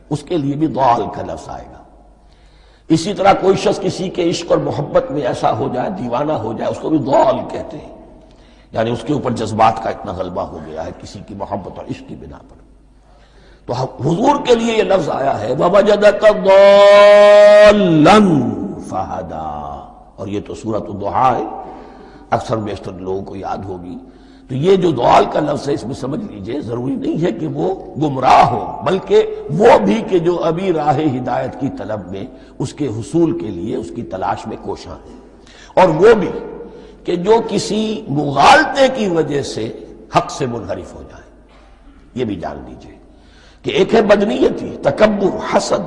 Speaker 2: اس کے لیے بھی ضال کا لفظ آئے گا. اسی طرح کوئی شخص کسی کے عشق اور محبت میں ایسا ہو جائے، دیوانہ ہو جائے، اس کو بھی ضال کہتے ہیں. یعنی اس کے اوپر جذبات کا اتنا غلبہ ہو گیا ہے کسی کی محبت اور عشق کی بنا پر. تو حضور کے لیے یہ لفظ آیا ہے وَوَجَدَكَ ضَالًّا فَهَدَىٰ، اور یہ تو سورۃ الضحیٰ ہے، اکثر بیشتر لوگوں کو یاد ہوگی۔ تو یہ جو ضال کا لفظ ہے اس میں سمجھ لیجئے ضروری نہیں ہے کہ وہ گمراہ ہو، بلکہ وہ بھی کہ جو ابھی راہ ہدایت کی طلب میں اس کے حصول کے لیے اس کی تلاش میں کوشاں ہے، اور وہ بھی کہ جو کسی مغالطے کی وجہ سے حق سے منحرف ہو جائے۔ یہ بھی جان لیجئے کہ ایک ہے بدنیتی، تکبر، حسد،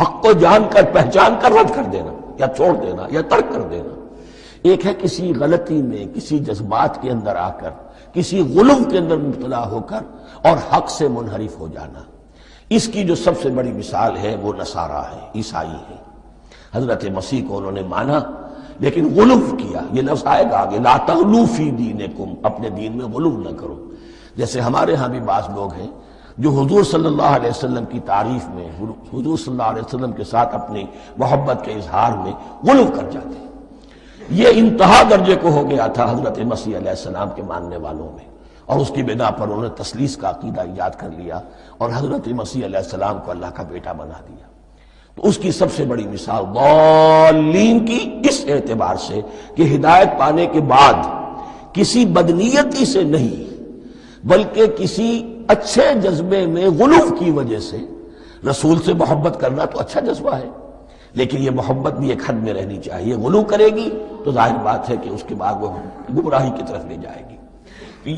Speaker 2: حق کو جان کر پہچان کر رد کر دینا یا چھوڑ دینا یا ترک کر دینا، ایک ہے کسی غلطی میں، کسی جذبات کے اندر آ کر، کسی غلو کے اندر مبتلا ہو کر اور حق سے منحرف ہو جانا۔ اس کی جو سب سے بڑی مثال ہے وہ نصارہ ہے، عیسائی ہے۔ حضرت مسیح کو انہوں نے مانا لیکن غلو کیا، یہ لفظ آئے گا آگے، لا تغلو فی دینکم، اپنے دین میں غلو نہ کرو۔ جیسے ہمارے ہاں بھی بعض لوگ ہیں جو حضور صلی اللہ علیہ وسلم کی تعریف میں، حضور صلی اللہ علیہ وسلم کے ساتھ اپنی محبت کے اظہار میں غلو کر جاتے ہیں۔ یہ انتہا درجے کو ہو گیا تھا حضرت مسیح علیہ السلام کے ماننے والوں میں، اور اس کی بنا پر انہوں نے تثلیث کا عقیدہ ایجاد کر لیا اور حضرت مسیح علیہ السلام کو اللہ کا بیٹا بنا دیا۔ تو اس کی سب سے بڑی مثال ضالین کی اس اعتبار سے کہ ہدایت پانے کے بعد کسی بدنیتی سے نہیں بلکہ کسی اچھے جذبے میں غلو کی وجہ سے، رسول سے محبت کرنا تو اچھا جذبہ ہے لیکن یہ محبت بھی ایک حد میں رہنی چاہیے۔ غلو کرے گی تو ظاہر بات ہے کہ اس کے بعد وہ گمراہی کی طرف لے جائے گی۔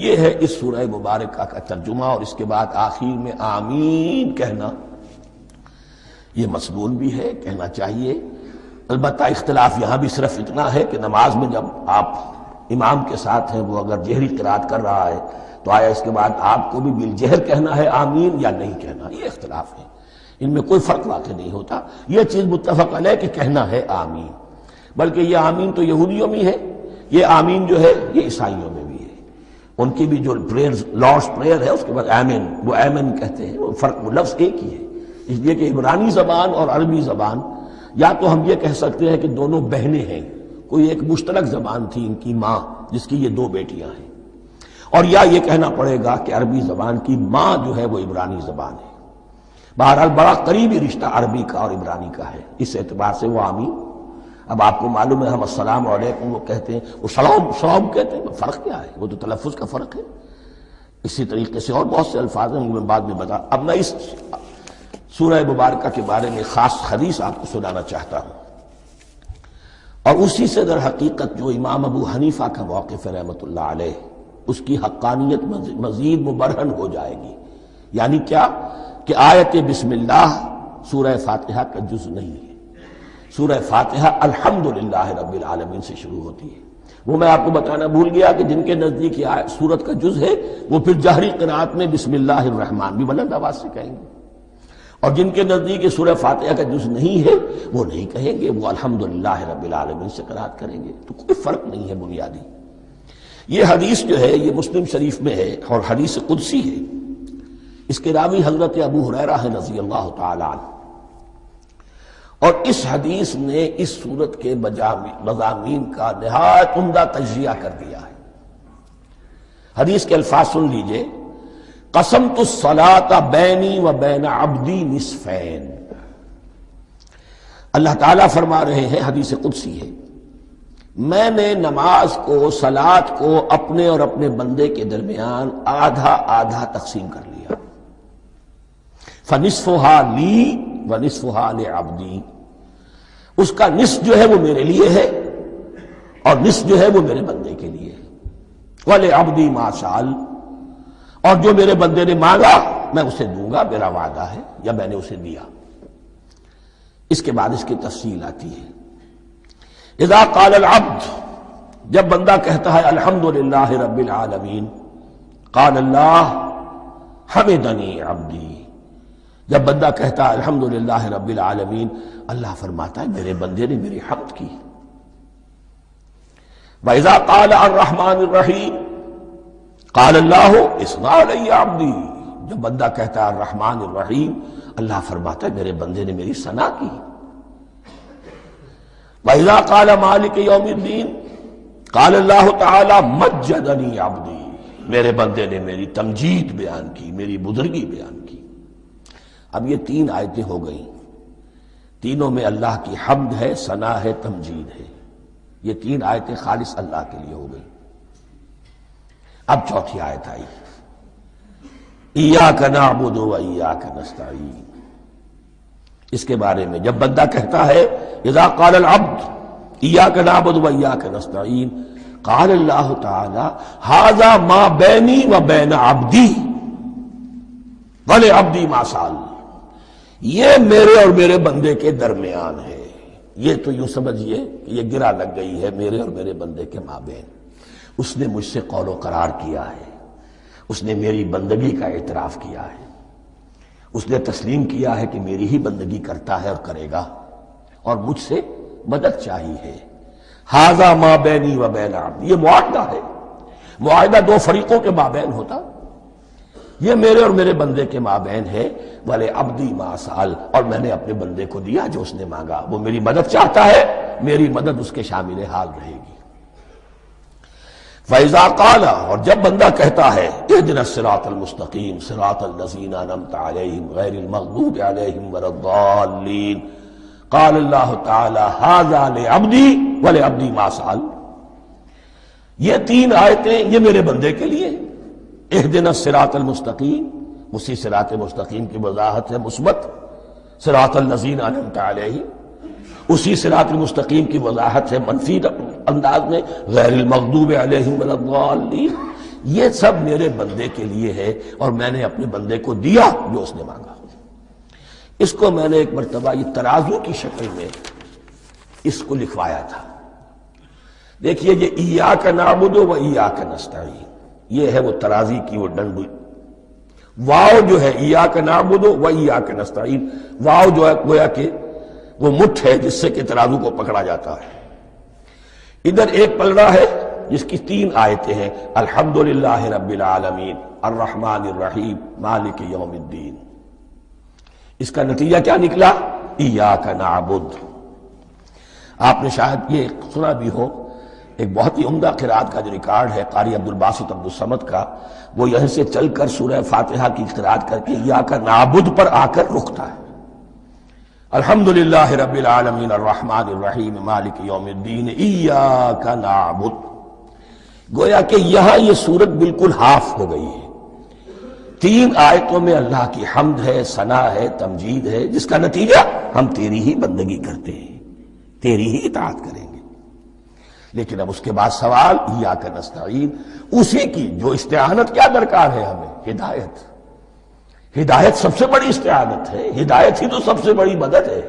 Speaker 2: یہ ہے اس سورہ مبارکہ کا ترجمہ، اور اس کے بعد آخر میں آمین کہنا یہ مسنون بھی ہے، کہنا چاہیے۔ البتہ اختلاف یہاں بھی صرف اتنا ہے کہ نماز میں جب آپ امام کے ساتھ ہیں، وہ اگر جہری قرات کر رہا ہے تو آیا اس کے بعد آپ کو بھی بالجہر کہنا ہے آمین یا نہیں کہنا، یہ اختلاف ہے، ان میں کوئی فرق واقع نہیں ہوتا۔ یہ چیز متفق علیہ کہ کہنا ہے آمین، بلکہ یہ آمین تو یہودیوں میں ہے، یہ آمین جو ہے یہ عیسائیوں میں بھی ہے۔ ان کی بھی جو پریئر، لارڈس پریئر ہے، اس کے بعد آمین، وہ آمین کہتے ہیں، وہ فرق، وہ لفظ ایک ہی ہے۔ اس لیے کہ عبرانی زبان اور عربی زبان، یا تو ہم یہ کہہ سکتے ہیں کہ دونوں بہنیں ہیں، کوئی ایک مشترک زبان تھی ان کی ماں جس کی یہ دو بیٹیاں ہیں، اور یا یہ کہنا پڑے گا کہ عربی زبان کی ماں جو ہے وہ عبرانی زبان ہے۔ بہرحال بڑا قریبی رشتہ عربی کا اور عبرانی کا ہے، اس اعتبار سے وہ آمین۔ اب آپ کو معلوم ہے ہم السلام علیکم وہ کہتے ہیں، وہ سلام کہتے ہیں، فرق کیا ہے؟ وہ تو تلفظ کا فرق ہے۔ اسی طریقے سے اور بہت سے الفاظ ہیں، میں بعد میں بتا۔ اب میں اس سورہ مبارکہ کے بارے میں خاص حدیث آپ کو سنانا چاہتا ہوں، اور اسی سے در حقیقت جو امام ابو حنیفہ کا موقف ہے رحمۃ اللہ علیہ، اس کی حقانیت مزید مبرہن ہو جائے گی۔ یعنی کیا کہ آیت بسم اللہ سورہ فاتحہ کا جز نہیں ہے، سورہ فاتحہ الحمدللہ رب العالمین سے شروع ہوتی ہے۔ وہ میں آپ کو بتانا بھول گیا کہ جن کے نزدیک یہ سورت کا جز ہے وہ پھر جہری قرات میں بسم اللہ الرحمن بھی بلند آواز سے کہیں گے، اور جن کے نزدیک یہ سورہ فاتحہ کا جز نہیں ہے وہ نہیں کہیں گے، وہ الحمدللہ رب العالمین سے قرات کریں گے۔ تو کوئی فرق نہیں ہے بنیادی۔ یہ حدیث جو ہے یہ مسلم شریف میں ہے اور حدیث قدسی ہے۔ اس کے راوی حضرت ابو ہریرہ ہے رضی اللہ تعالی عنہ، اور اس حدیث نے اس سورت کے مضامین کا نہایت عمدہ تجزیہ کر دیا ہے۔ حدیث کے الفاظ سن لیجئے، قسمت الصلاۃ بینی و بین عبدی نصفین۔ اللہ تعالیٰ فرما رہے ہیں، حدیث قدسی ہے، میں نے نماز کو، صلاۃ کو اپنے اور اپنے بندے کے درمیان آدھا آدھا تقسیم کر لیا۔ فنصفها لی ونصفها لعبدی، اس کا نصف جو ہے وہ میرے لیے ہے اور نصف جو ہے وہ میرے بندے کے لیے ہے۔ وَلِعَبْدِي مَا سَأَلَ، اور جو میرے بندے نے مانگا میں اسے دوں گا، میرا وعدہ ہے یا میں نے اسے دیا۔ اس کے بعد اس کی تفصیل آتی ہے، اذا قال العبد، جب بندہ کہتا ہے الحمدللہ رب العالمین، قال اللہ حمدنی عبدی، جب بندہ کہتا ہے الحمدللہ رب العالمین، اللہ فرماتا ہے میرے بندے نے میری حمد کی۔ وَإِذَا قَالَ الرَّحْمَٰنِ الرَّحِيمِ قَالَ اللَّهُ اثْنَىٰ عَلَيَّ عَبْدِي، جب بندہ کہتا ہے الرحمن الرحیم، اللہ فرماتا ہے میرے بندے نے میری ثنا کی۔ وَإِذَا قَالَ مَالِكِ يَوْمِ الدِّينِ قَالَ اللَّهُ تَعَالَىٰ مَجَّدَنِي عَبْدِي، میرے بندے نے میری تمجید بیان کی، میری بزرگی بیان کی۔ اب یہ 3 آیتیں ہو گئیں، تینوں میں اللہ کی حمد ہے، ثنا ہے، تمجید ہے. یہ 3 آیتیں خالص اللہ کے لیے ہو گئیں. اب چوتھی آیت آئی، ایاک نعبد و ایاک نستعین. اس کے بارے میں جب بندہ کہتا ہے اذا قال العبد ایاک نعبد و ایاک نستعین، قال اللہ تعالی ھذا ما بینی و بین عبدی ولعبدی ما سأل. یہ میرے اور میرے بندے کے درمیان ہے. یہ تو یوں سمجھیے کہ یہ گرہ لگ گئی ہے میرے اور میرے بندے کے مابین. اس نے مجھ سے قول و قرار کیا ہے، اس نے میری بندگی کا اعتراف کیا ہے، اس نے تسلیم کیا ہے کہ میری ہی بندگی کرتا ہے اور کرے گا، اور مجھ سے مدد چاہیے ہے. ھذا ما بینی و بین عبدی، یہ معاہدہ ہے. معاہدہ 2 فریقوں کے مابین ہوتا، یہ میرے اور میرے بندے کے مابین ہے. وَلِ عَبْدِي مَا سَأَلَ، اور میں نے اپنے بندے کو دیا جو اس نے مانگا. وہ میری مدد چاہتا ہے، میری مدد اس کے شامل حال رہے گی. فَإِذَا قَالَ، اور جب بندہ کہتا ہے اهْدِنَا الصِّرَاطَ الْمُسْتَقِيمَ صِرَاطَ الَّذِينَ أَنْعَمْتَ عَلَيْهِمْ غَيْرِ الْمَغْضُوبِ عَلَيْهِمْ وَلَا الضَّالِّينَ، قَالَ اللَّهُ تَعَالَى هَذَا لِعَبْدِي وَلِعَبْدِي مَا سَأَلَ. یہ 3 آیتیں یہ میرے بندے کے لیے ہیں. اهْدِنَا الصِّرَاطَ الْمُسْتَقِيمَ، اسی صراط مستقیم کی وضاحت ہے مثبت. صراط الذین انعمت علیہم، اسی صراط المستقیم کی وضاحت ہے منفی انداز میں، غیر المغضوب علیہم ولا الضالین. یہ سب میرے بندے کے لیے ہے اور میں نے اپنے بندے کو دیا جو اس نے مانگا. اس کو میں نے ایک مرتبہ یہ ترازو کی شکل میں اس کو لکھوایا تھا. دیکھیے یہ ایاک نعبد و ایاک نستعین، یہ ہے وہ ترازی کی وہ ڈنڈی. واو جو ہے ایاک نعبد و ایاک نستعین، واو جو ہے گویا کہ وہ مٹھ ہے جس سے کہ ترازو کو پکڑا جاتا ہے. ادھر ایک پلڑا ہے جس کی 3 آیتیں ہیں، الحمدللہ رب العالمین الرحمن الرحیم مالک یوم الدین. اس کا نتیجہ کیا نکلا؟ ایاک نعبد. آپ نے شاید یہ سنا بھی ہو، ایک بہت ہی عمدہ قرات کا جو ریکارڈ ہے قاری عبدالباسط عبدالصمد کا، وہ یہیں سے چل کر سورہ فاتحہ کی قرات کر کے ایاک نعبد پر آ کر رکتا ہے. الحمدللہ رب العالمین الرحمن الرحیم مالک یوم الدین ایاک نعبد. گویا کہ یہاں یہ صورت بالکل ہاف ہو گئی ہے. 3 آیتوں میں اللہ کی حمد ہے، ثنا ہے، تمجید ہے، جس کا نتیجہ ہم تیری ہی بندگی کرتے ہیں، تیری ہی اطاعت کریں گے. لیکن اب اس کے بعد سوال ایاک نستعین، اسی کی جو استعانت کیا درکار ہے ہمیں؟ ہدایت. ہدایت سب سے بڑی استعانت ہے، ہدایت ہی تو سب سے بڑی مدد ہے.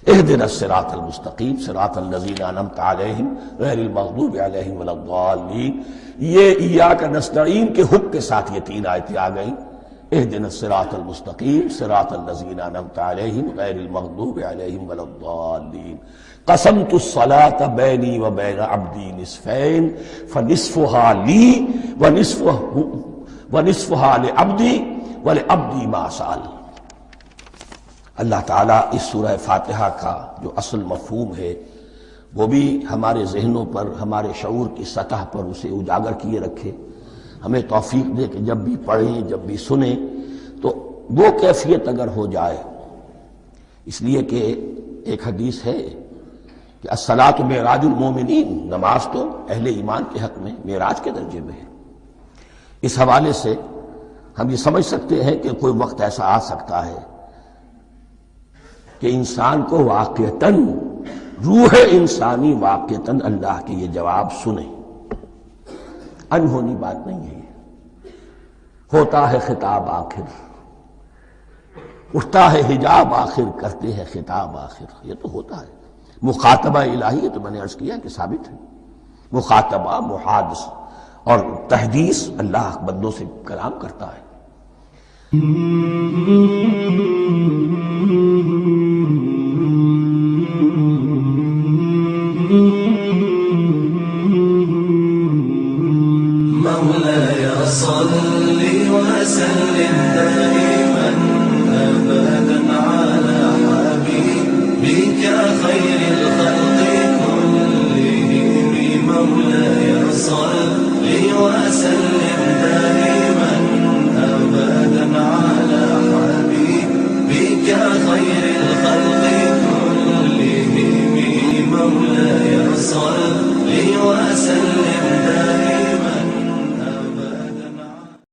Speaker 2: اهدنا الصراط المستقیم صراط الذین انعمت علیہم غیر المغضوب علیہم ولا الضالین. یہ ایاک نستعین کے حکم کے ساتھ یہ 3 آیتیں آ گئیں. اهدنا الصراط المستقیم صراط الذین انعمت علیہم غیر المغضوب علیہم ولا الضالین. قسمت الصلاة بینی و بین عبدی نصفین فنصفها لی ونصفها لعبدی ولعبدی ما سأل. اللہ تعالیٰ اس سورہ فاتحہ کا جو اصل مفہوم ہے وہ بھی ہمارے ذہنوں پر، ہمارے شعور کی سطح پر اسے اجاگر کیے رکھے. ہمیں توفیق دے کہ جب بھی پڑھیں، جب بھی سنیں تو وہ کیفیت اگر ہو جائے. اس لیے کہ ایک حدیث ہے کہ الصلاۃ معراج المومنین، نماز تو اہل ایمان کے حق میں معراج کے درجے میں ہے. اس حوالے سے ہم یہ سمجھ سکتے ہیں کہ کوئی وقت ایسا آ سکتا ہے کہ انسان کو واقعتاً، روح انسانی واقعتاً اللہ کے یہ جواب سنے. انہونی بات نہیں ہے. ہوتا ہے خطاب آخر، اٹھتا ہے حجاب آخر، کرتے ہیں خطاب آخر. یہ تو ہوتا ہے. مخاطبہ الہی ہے تو میں نے عرض کیا کہ ثابت ہے. مخاطبہ، محادث اور تحدیث اللہ بندوں سے کلام کرتا ہے.
Speaker 3: مولاي صل وسلم